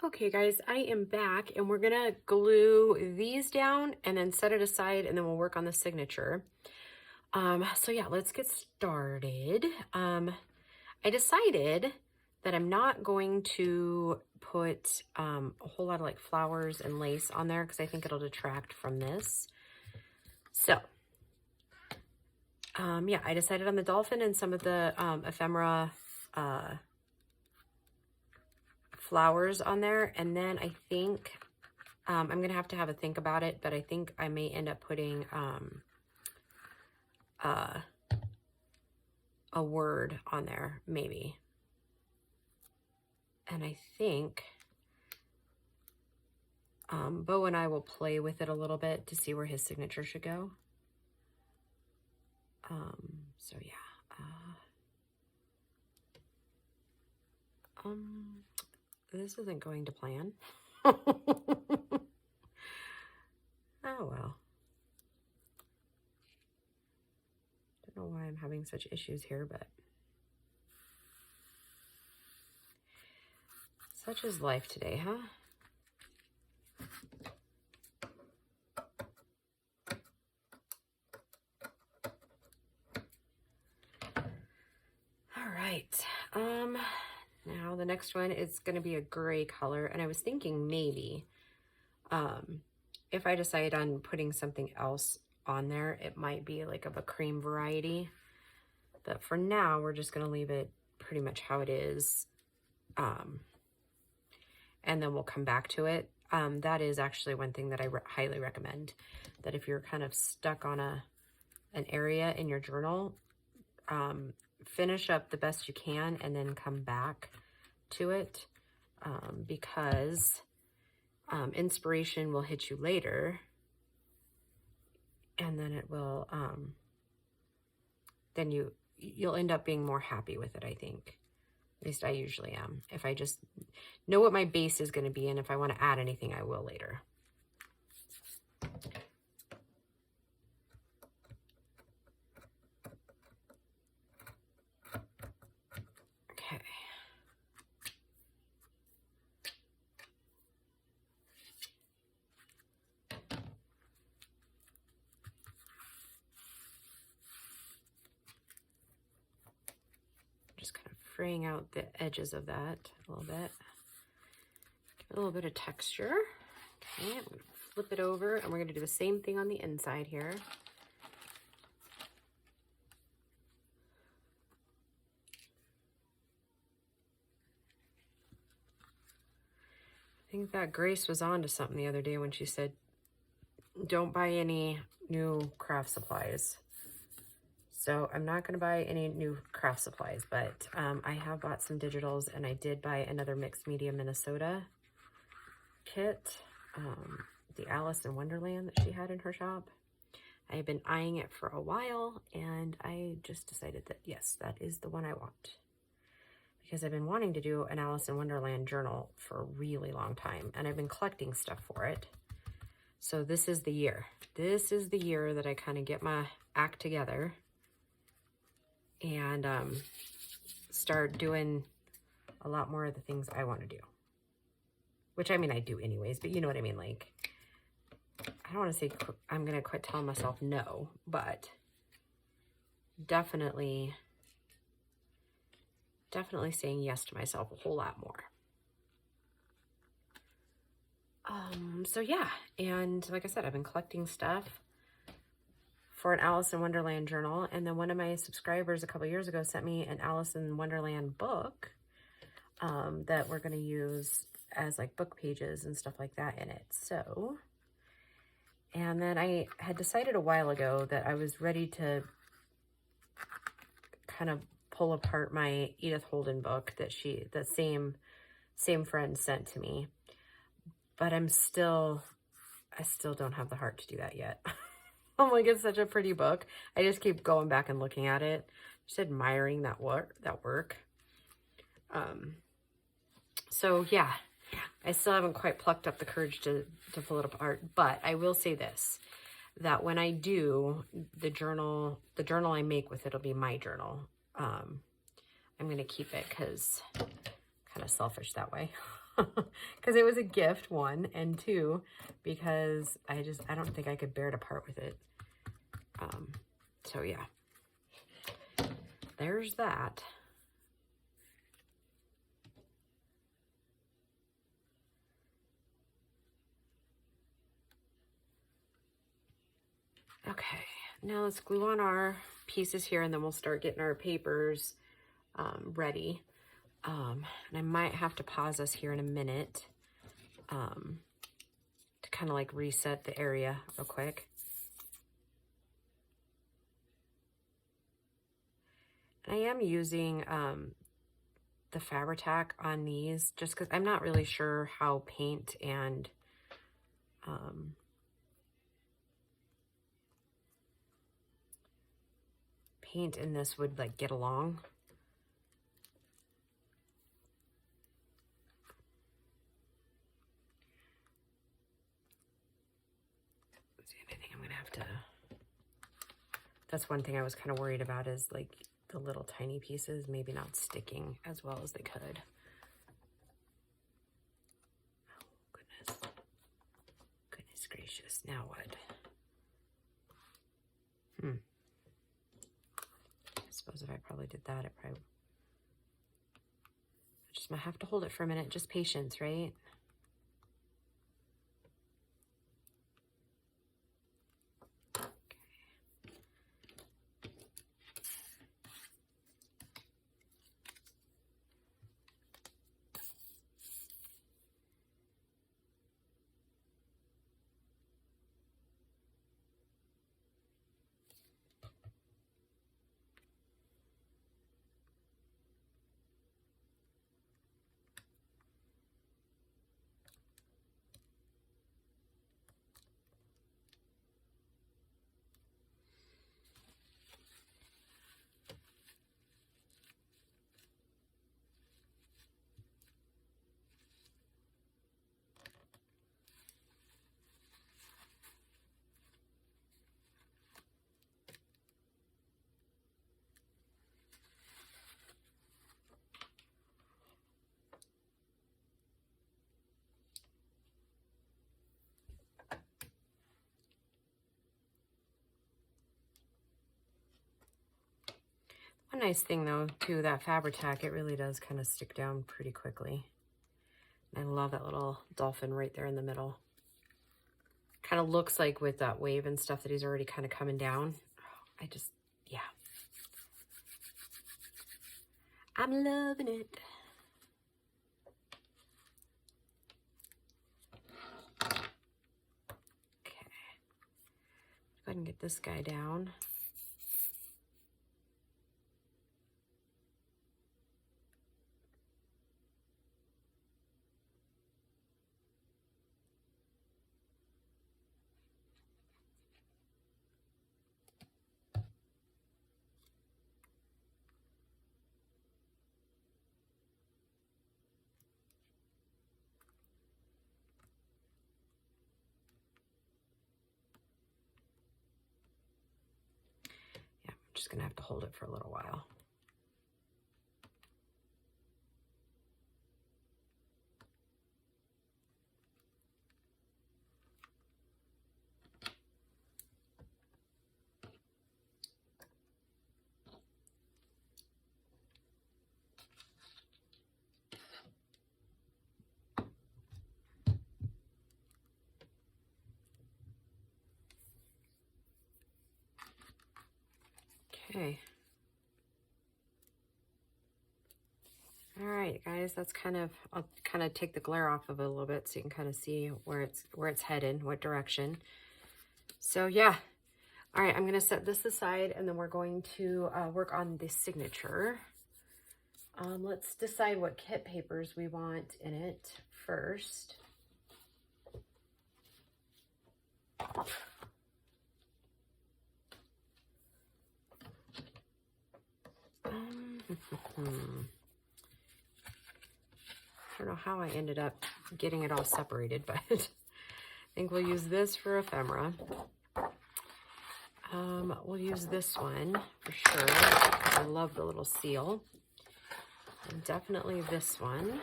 Okay guys, I am back and we're gonna glue these down and then set it aside and then we'll work on the signature. So yeah, let's get started. I decided that I'm not going to put a whole lot of like flowers and lace on there because I think it'll detract from this. So yeah, I decided on the dolphin and some of the ephemera flowers on there, and then I think I'm gonna have to think about it, but I think I may end up putting a word on there, maybe. And I think Bo and I will play with it a little bit to see where his signature should go. So yeah. This isn't going to plan. Oh well. Don't know why I'm having such issues here, but such is life today, huh? All right. Now the next one is going to be a gray color, and I was thinking maybe if I decide on putting something else on there, it might be like of a cream variety. But for now, we're just going to leave it pretty much how it is. And then we'll come back to it. That is actually one thing that I highly recommend, that if you're kind of stuck on an area in your journal, finish up the best you can and then come back to it, because inspiration will hit you later, and then it will then you'll end up being more happy with it, I think. At least I usually am. If I just know what my base is going to be, and if I want to add anything, I will later. Okay. Just kind of fraying out the edges of that a little bit. Give it a little bit of texture. Okay, I'm going to flip it over, and we're going to do the same thing on the inside here. I think that Grace was on to something the other day when she said, don't buy any new craft supplies. So I'm not going to buy any new craft supplies, but I have bought some digitals, and I did buy another Mixed Media Minnesota kit, the Alice in Wonderland that she had in her shop. I have been eyeing it for a while, and I just decided that, yes, that is the one I want. Because I've been wanting to do an Alice in Wonderland journal for a really long time, and I've been collecting stuff for it. So this is the year. This is the year that I kind of get my act together and start doing a lot more of the things I want to do. Which, I mean, I do anyways, but you know what I mean? Like, I don't want to say I'm going to quit telling myself no, but definitely saying yes to myself a whole lot more. So yeah, and like I said, I've been collecting stuff for an Alice in Wonderland journal, and then one of my subscribers a couple years ago sent me an Alice in Wonderland book that we're going to use as like book pages and stuff like that in it. So, and then I had decided a while ago that I was ready to kind of pull apart my Edith Holden book that the same friend sent to me. But I still don't have the heart to do that yet. I'm like, it's such a pretty book. I just keep going back and looking at it, just admiring that work. So yeah, I still haven't quite plucked up the courage to pull it apart. But I will say this, that when I do the journal I make with it will be my journal. I'm going to keep it because I'm kind of selfish that way. because it was a gift, one, and two, because I don't think I could bear to part with it. So yeah, there's that. Okay, now let's glue on our pieces here, and then we'll start getting our papers ready. And I might have to pause us here in a minute to kind of like reset the area real quick. And I am using the Fabri-Tac on these just because I'm not really sure how paint and paint in this would like get along. Let's see, I think I'm gonna have to, that's one thing I was kind of worried about, is like the little tiny pieces maybe not sticking as well as they could. Oh, goodness gracious, now what? I suppose if I probably did that, it probably, I just might have to hold it for a minute. Just patience, right? One nice thing though, too, that Fabri-Tac, it really does kind of stick down pretty quickly. I love that little dolphin right there in the middle. Kind of looks like with that wave and stuff that he's already kind of coming down. I just, yeah. I'm loving it. Okay. Go ahead and get this guy down. Just gonna have to hold it for a little while. Okay. All right, guys, that's kind of, I'll kind of take the glare off of it a little bit so you can kind of see where it's headed, what direction. So yeah. All right, I'm going to set this aside, and then we're going to work on the signature. Let's decide what kit papers we want in it first. I don't know how I ended up getting it all separated, but I think we'll use this for ephemera. We'll use this one for sure. I love the little seal. And definitely this one.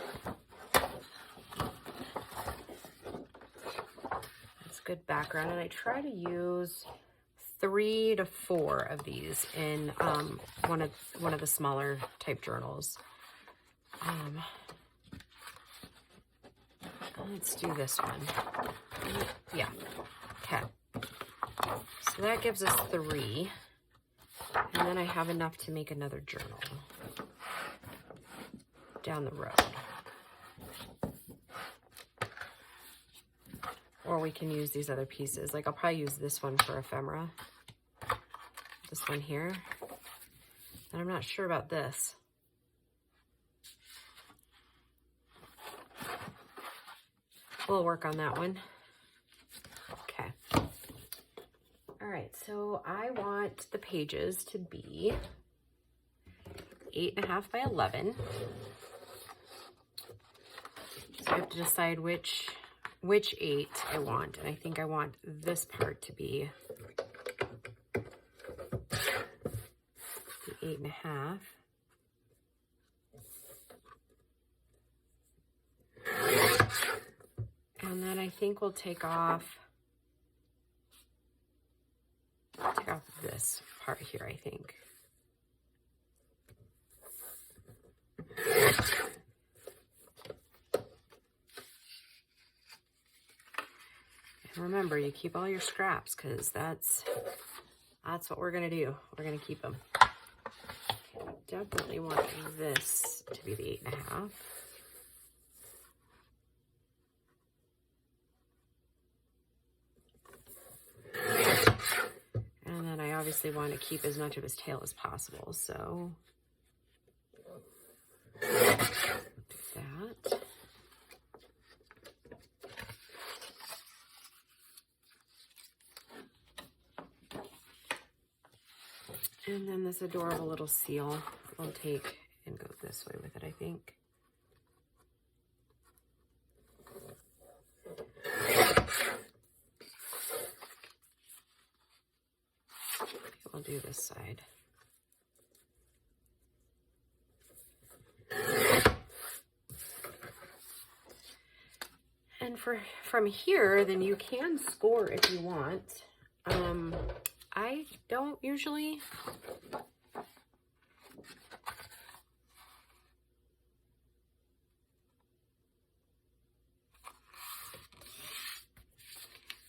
good background, and I try to use 3 to 4 of these in one of the smaller type journals. Let's do this one. Yeah. Okay. So that gives us 3. And then I have enough to make another journal down the road. Or we can use these other pieces. Like I'll probably use this one for ephemera. This one here. And I'm not sure about this. We'll work on that one. Okay. All right, so I want the pages to be 8.5 by 11. So I have to decide which 8 I want, and I think I want this part to be the 8.5. And then I think we'll take off this part here, I think. And remember, you keep all your scraps because that's what we're gonna do. We're gonna keep them. Okay, I definitely want this to be the 8.5. And then I obviously want to keep as much of his tail as possible, so do that. And then this adorable little seal I'll take and go this way with it, I think. We'll do this side. And from here, then you can score if you want. I don't usually.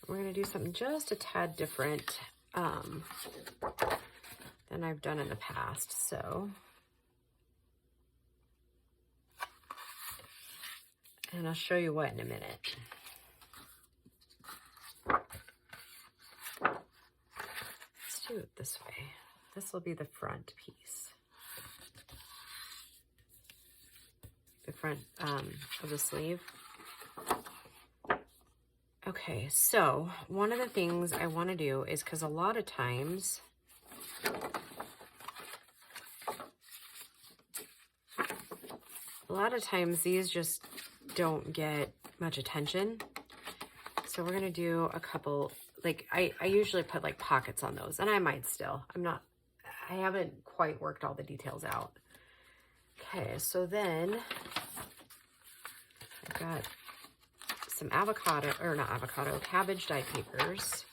We're going to do something just a tad different than I've done in the past, so. And I'll show you what in a minute. Let's do it this way. This will be the front piece. The front of the sleeve. Okay, so one of the things I want to do is, because a lot of times these just don't get much attention. So we're going to do a couple, like I usually put like pockets on those, and I might still. I haven't quite worked all the details out. Okay, so then I've got some cabbage dye papers.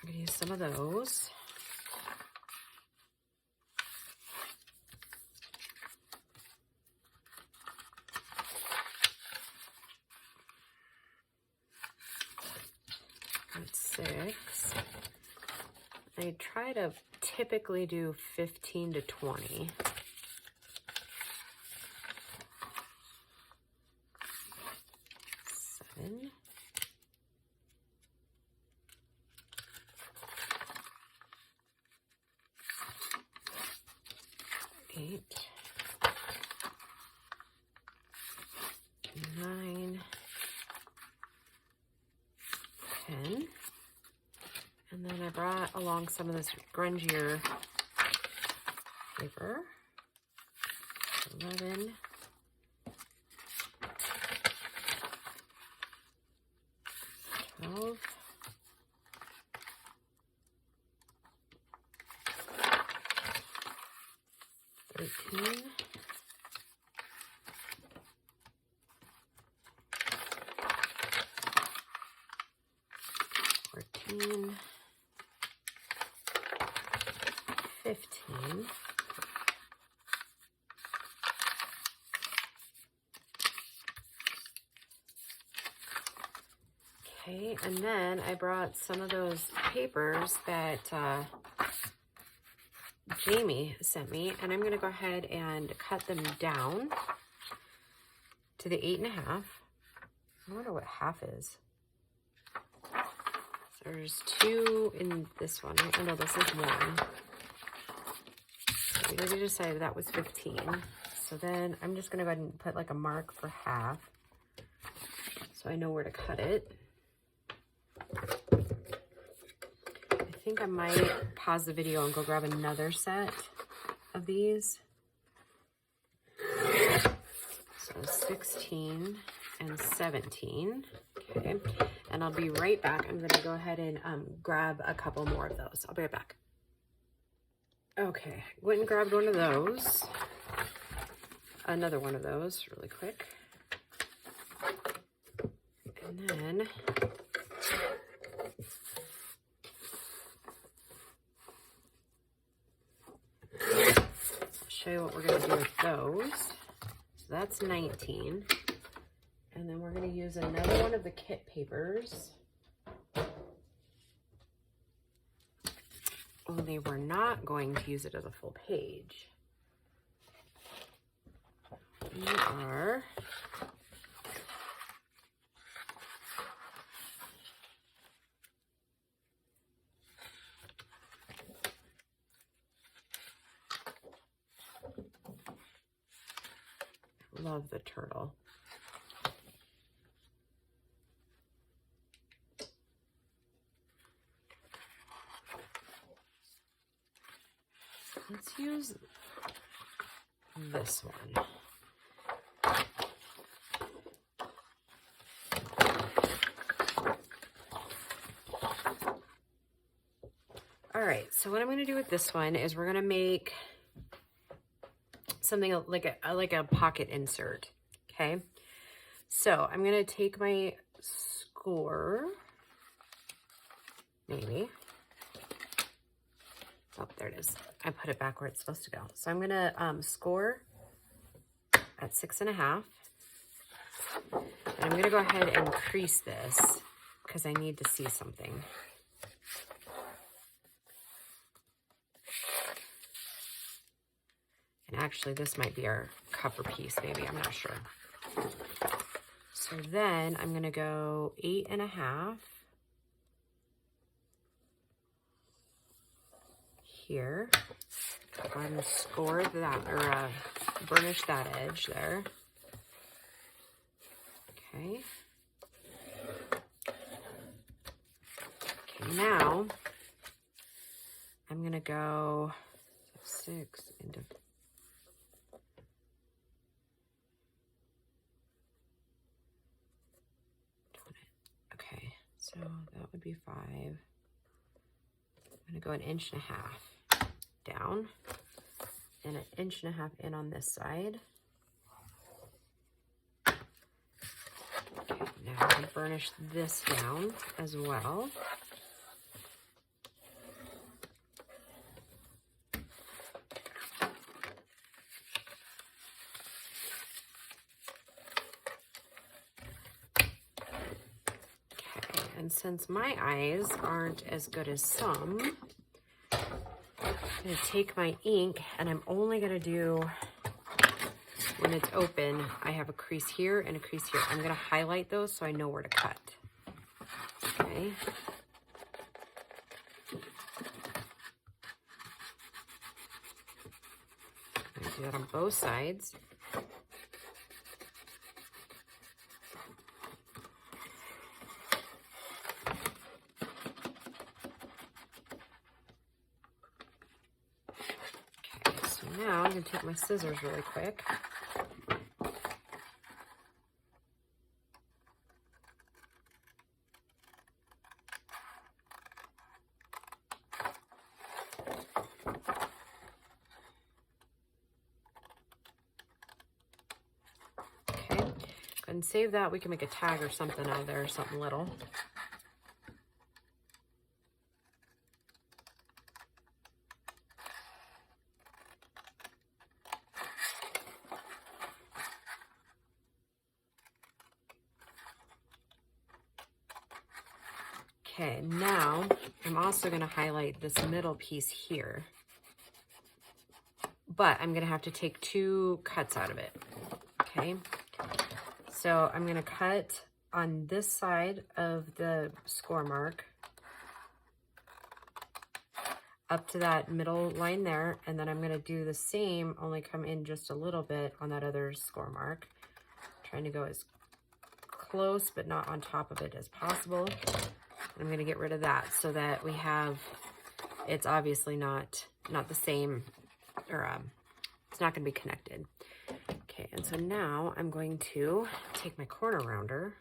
I'm gonna use some of those. That's 6. I try to typically do 15 to 20. 7. 8. 9. 10. And then I brought along some of this grungier paper. 11. 12. 13. 14. 14, 15. Okay, and then I brought some of those papers that Jamie sent me, and I'm going to go ahead and cut them down to the 8.5. I wonder what half is. So there's 2 in this one. Oh no, this is 1. So we already decided that was 15. So then I'm just going to go ahead and put like a mark for half, so I know where to cut it. I think I might pause the video and go grab another set of these. So 16 and 17. Okay, and I'll be right back. I'm going to go ahead and grab a couple more of those. I'll be right back. Okay, went and grabbed one of those. Another one of those really quick. And then show you what we're going to do with those. So that's 19. And then we're going to use another one of the kit papers. Only we're not going to use it as a full page. We are love the turtle. Let's use this one. All right, so what I'm going to do with this one is we're going to make something like a pocket insert. Okay, so I'm going to take my score, maybe. Oh, there it is. I put it back where it's supposed to go. So I'm going to score at 6.5. And I'm going to go ahead and crease this because I need to see something. And actually, this might be our cover piece, maybe. I'm not sure. So then I'm going to go 8.5 here. Go ahead and score that, or burnish that edge there. Okay. Okay, now I'm going to go 6 into... Okay, so that would be 5. I'm going to go 1.5 inches down and 1.5 inches in on this side. Okay, now I'm going to burnish this down as well. And since my eyes aren't as good as some, I'm going to take my ink, and I'm only going to do, when it's open, I have a crease here and a crease here. I'm going to highlight those so I know where to cut. Okay. I'm going to do that on both sides. Now I'm going to take my scissors really quick. Okay, go ahead and save that. We can make a tag or something out of there, or something little. Okay, now I'm also going to highlight this middle piece here, but I'm going to have to take 2 cuts out of it. Okay, so I'm going to cut on this side of the score mark up to that middle line there, and then I'm going to do the same, only come in just a little bit on that other score mark, trying to go as close but not on top of it as possible. I'm going to get rid of that so that we have, it's obviously not the same, or it's not going to be connected. Okay, and so now I'm going to take my corner rounder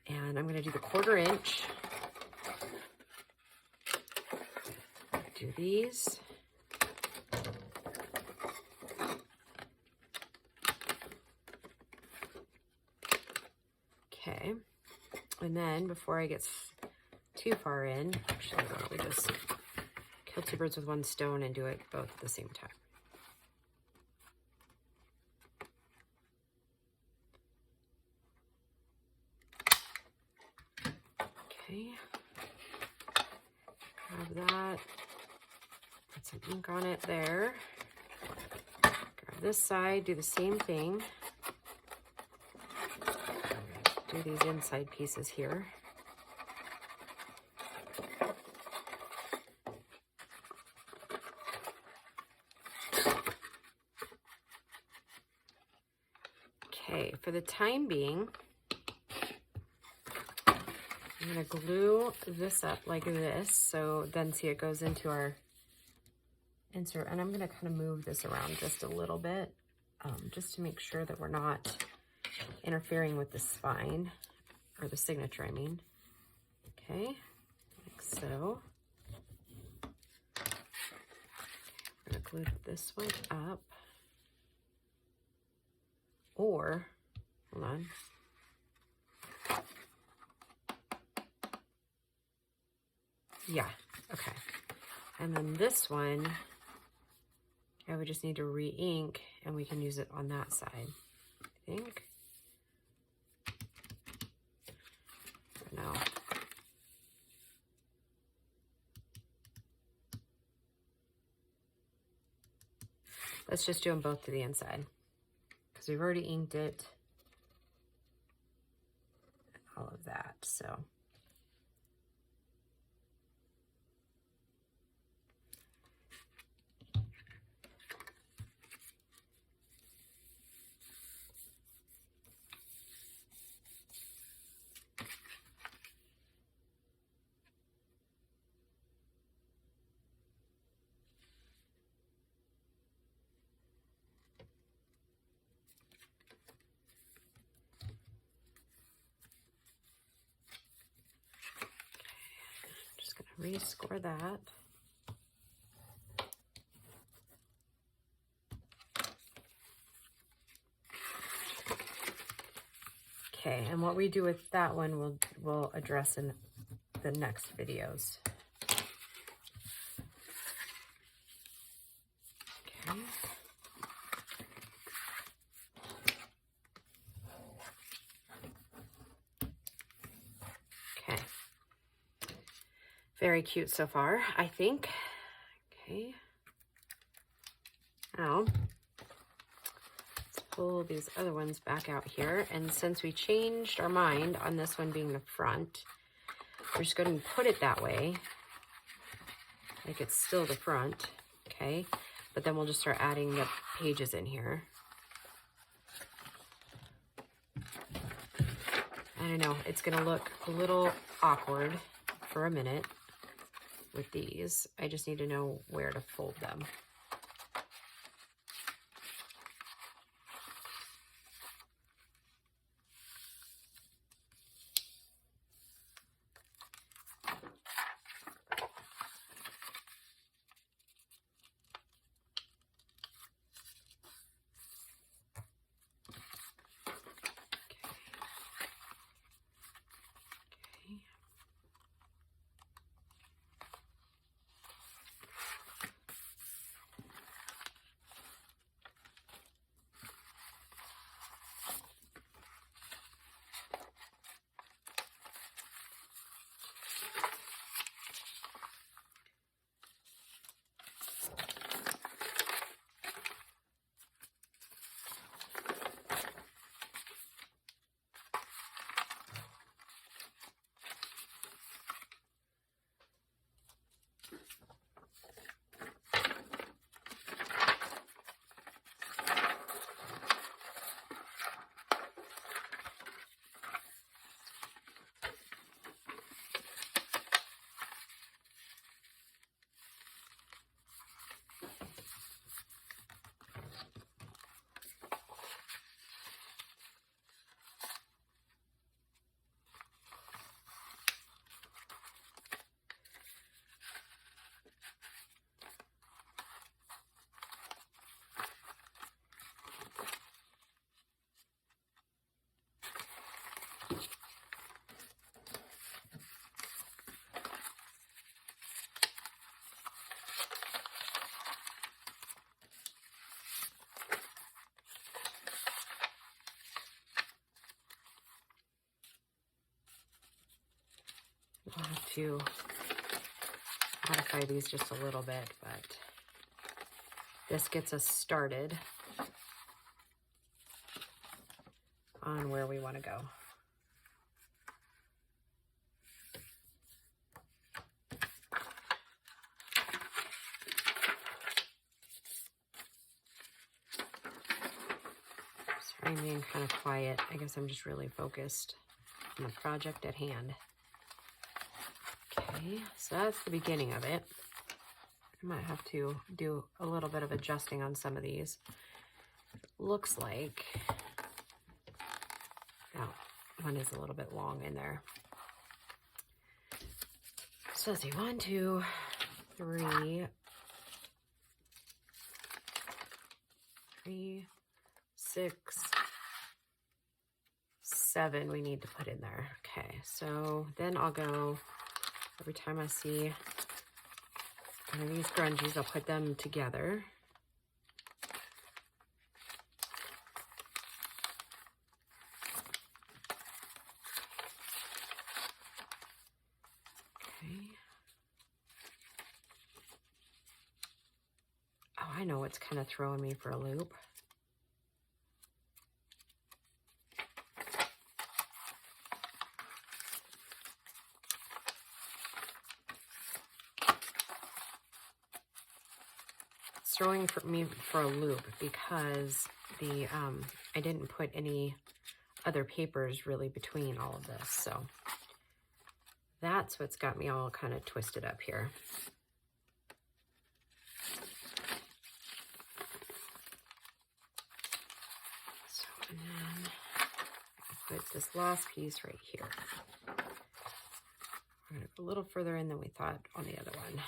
and I'm going to do the 1/4 inch. Do these. Okay, and then before I get too far in, actually, why don't we just kill 2 birds with 1 stone and do it both at the same time. Okay, grab that, put some ink on it there. Grab this side, do the same thing. Do these inside pieces here. Okay, for the time being, I'm going to glue this up like this, so then see it goes into our insert, and I'm going to kind of move this around just a little bit, just to make sure that we're not interfering with the spine, or the signature, I mean. Okay, like so. I'm going to glue this one up, or, hold on. Yeah, okay. And then this one, I would just need to re-ink, and we can use it on that side, I think. No. Let's just do them both to the inside, because we've already inked it, and all of that, so. Rescore that. Okay, and what we do with that one we'll address in the next videos. Okay. Okay. Very cute so far, I think. Okay. Now, let's pull these other ones back out here. And since we changed our mind on this one being the front, we're just going to put it that way, like it's still the front, okay? But then we'll just start adding the pages in here. I don't know, it's going to look a little awkward for a minute with these. I just need to know where to fold them. I'll have to modify these just a little bit, but this gets us started on where we want to go. Sorry, I'm being kind of quiet. I guess I'm just really focused on the project at hand. Okay, so that's the beginning of it. I might have to do a little bit of adjusting on some of these. Looks like, oh, one is a little bit long in there. So let's see, 1, 2, 3, 6, 7 we need to put in there. Okay, so then I'll go, every time I see one of these scrunchies, I'll put them together. Okay. Oh, I know what's kind of throwing me for a loop. Throwing me for a loop because the I didn't put any other papers really between all of this, so that's what's got me all kind of twisted up here. So, and then I put this last piece right here. We're gonna go a little further in than we thought on the other one.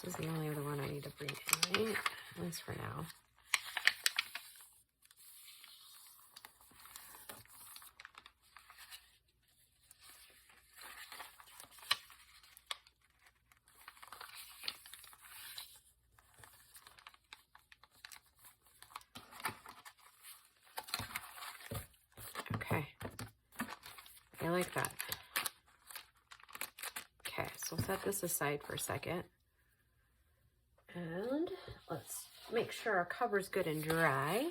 This is the only other one I need to bring in, right? At least for now. Okay, I like that. Okay, so set this aside for a second. And let's make sure our cover's good and dry.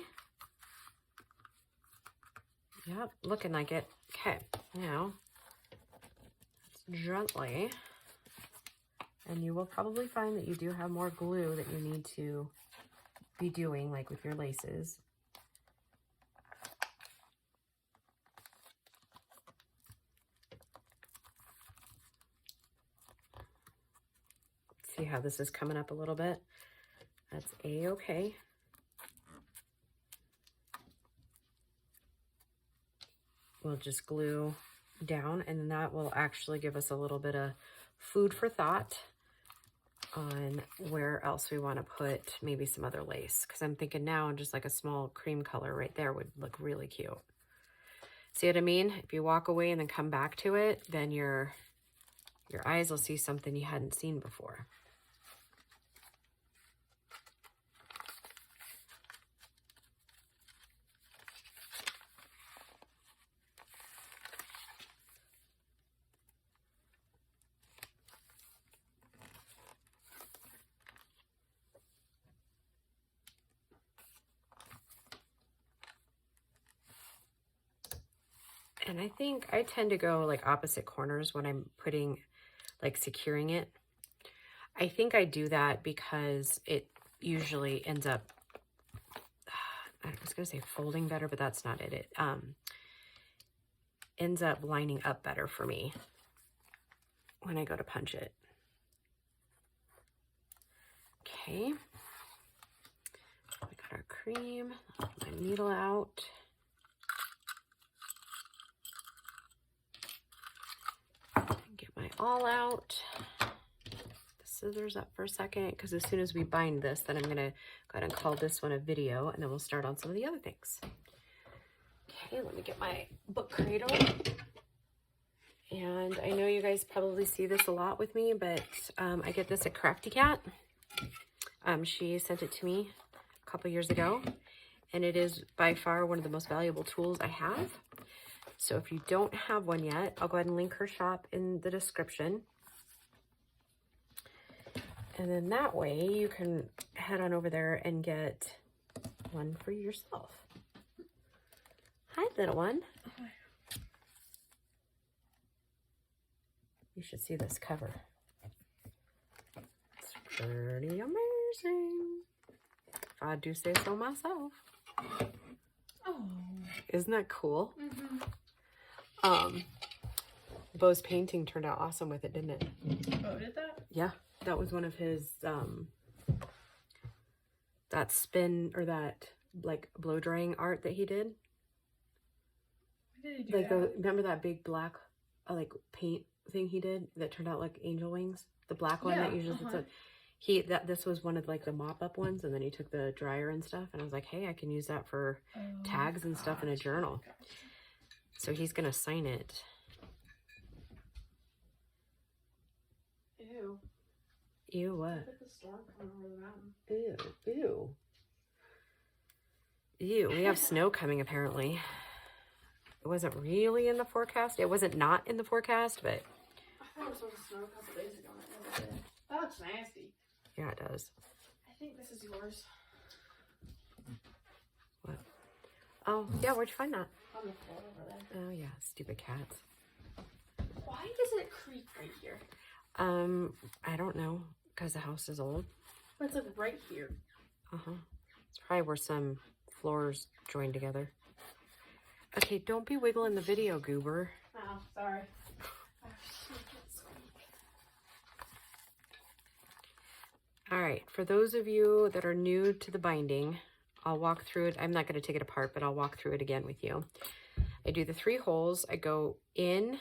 Yep, looking like it. Okay, now let's gently, and you will probably find that you do have more glue that you need to be doing, like with your laces. See how this is coming up a little bit? That's a-okay. We'll just glue down, and that will actually give us a little bit of food for thought on where else we want to put maybe some other lace. Because I'm thinking now just like a small cream color right there would look really cute. See what I mean? If you walk away and then come back to it, then your eyes will see something you hadn't seen before. And I think I tend to go like opposite corners when I'm putting, like securing it. I think I do that because it usually ends up, I was going to say folding better, but that's not it. It ends up lining up better for me when I go to punch it. Okay. We got our cream, my needle out. Get my awl out. The scissors up for a second, because as soon as we bind this, then I'm going to go ahead and call this one a video, and then we'll start on some of the other things. Okay, let me get my book cradle. And I know you guys probably see this a lot with me, but I get this at Crafty Cat. She sent it to me a couple years ago, and it is by far one of the most valuable tools I have. So if you don't have one yet, I'll go ahead and link her shop in the description. And then that way you can head on over there and get one for yourself. Hi, little one. Hi. You should see this cover. It's pretty amazing, if I do say so myself. Oh, isn't that cool? Mm-hmm. Bo's painting turned out awesome with it, didn't it? Oh, did that? Yeah, that was one of his that spin or that like blow drying art that he did. What did he do? Like remember that big black like paint thing he did that turned out like angel wings? The black one that usually this was one of like the mop up ones, and then he took the dryer and stuff, and I was like, hey, I can use that for tags and stuff in a journal. So he's gonna sign it. Ew. Ew, what? Look at the storm coming over the mountain. Ew, ew. Ew, we have snow coming apparently. It wasn't really in the forecast. It wasn't not in the forecast, but... I thought it was supposed to snow a couple days ago. That looks nasty. Yeah, it does. I think this is yours. What? Oh, yeah, where'd you find that? On the floor over there. Oh, yeah, stupid cats. Why does it creak right here? I don't know, because the house is old. But it's like right here. Uh-huh. It's probably where some floors join together. Okay, don't be wiggling the video, goober. Oh, sorry. All right, for those of you that are new to the binding, I'll walk through it. I'm not going to take it apart, but I'll walk through it again with you. I do the 3 holes. I go in,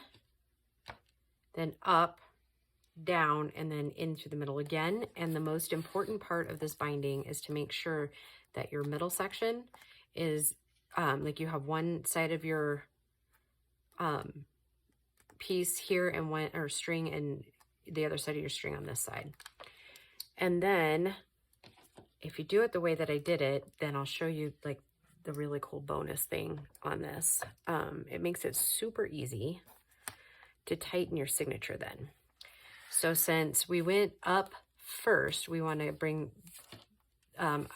then up, down, and then into the middle again. And the most important part of this binding is to make sure that your middle section is like you have one side of your piece here and one or string, and the other side of your string on this side. And then if you do it the way that I did it, then I'll show you like the really cool bonus thing on this. It makes it super easy to tighten your signature then. So since we went up first, we want to bring,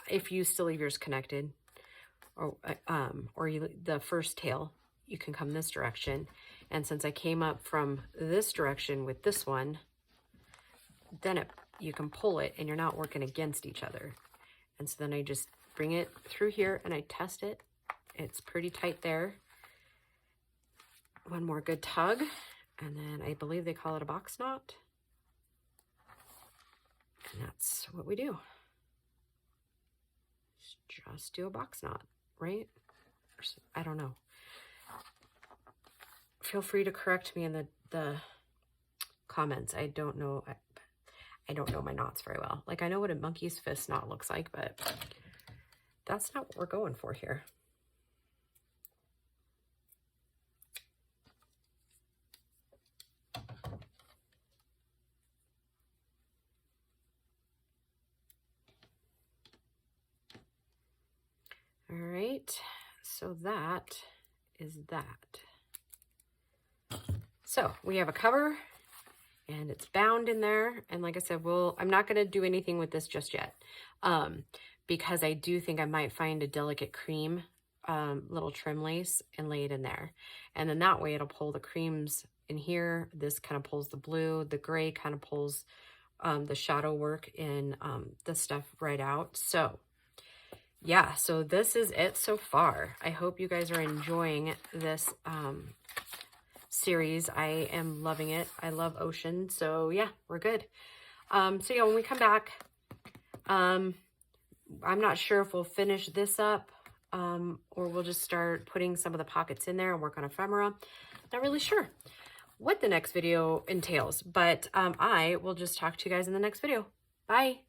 if you still leave yours connected, or the first tail, you can come this direction. And since I came up from this direction with this one, then you can pull it and you're not working against each other. And so then I just bring it through here and I test it. It's pretty tight there. One more good tug, and then I believe they call it a box knot. And that's what we do. Just do a box knot, right? I don't know. Feel free to correct me in the comments. I don't know. I don't know my knots very well. Like, I know what a monkey's fist knot looks like, but that's not what we're going for here. All right, so that is that. So we have a cover and it's bound in there. And like I said, I'm not going to do anything with this just yet, because I do think I might find a delicate cream little trim lace and lay it in there. And then that way it'll pull the creams in here. This kind of pulls the blue, the gray kind of pulls the shadow work in the stuff right out. So yeah, so this is it so far. I hope you guys are enjoying this series. I am loving it. I love ocean. So yeah, we're good. So yeah, when we come back, I'm not sure if we'll finish this up or we'll just start putting some of the pockets in there and work on ephemera. Not really sure what the next video entails, but I will just talk to you guys in the next video. Bye.